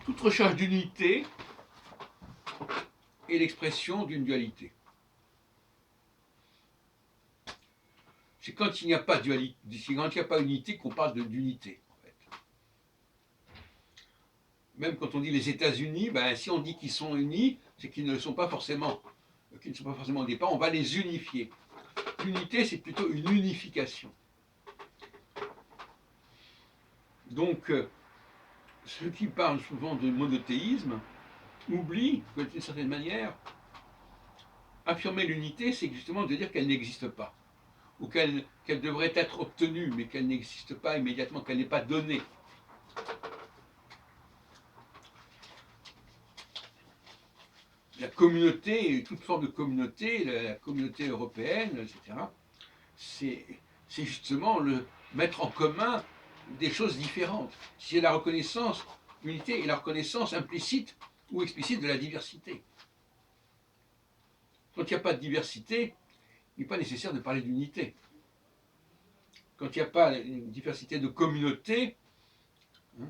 Toute recherche d'unité est l'expression d'une dualité. C'est quand il n'y a pas dualité, c'est quand il n'y a pas unité qu'on parle d'unité. En fait. Même quand on dit les États-Unis, ben, si on dit qu'ils sont unis, c'est qu'ils ne sont pas forcément, au départ, on va les unifier. L'unité, c'est plutôt une unification. Donc, ceux qui parlent souvent de monothéisme oublient que, d'une certaine manière, affirmer l'unité, c'est justement de dire qu'elle n'existe pas, ou qu'elle devrait être obtenue, mais qu'elle n'existe pas immédiatement, qu'elle n'est pas donnée. La communauté, toute forme de communauté, la communauté européenne, etc., c'est justement le mettre en commun des choses différentes. C'est la reconnaissance, l'unité et la reconnaissance implicite ou explicite de la diversité. Quand il n'y a pas de diversité, il n'est pas nécessaire de parler d'unité. Quand il n'y a pas une diversité de communautés, hein,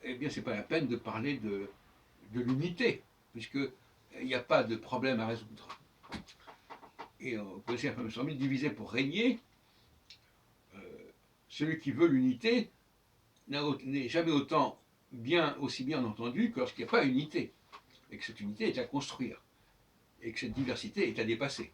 eh bien, ce n'est pas la peine de parler de l'unité, puisqu'il n'y a pas de problème à résoudre. Et on peut dire, me semble, diviser pour régner, celui qui veut l'unité n'est jamais aussi bien entendu que lorsqu'il n'y a pas unité, et que cette unité est à construire, et que cette diversité est à dépasser.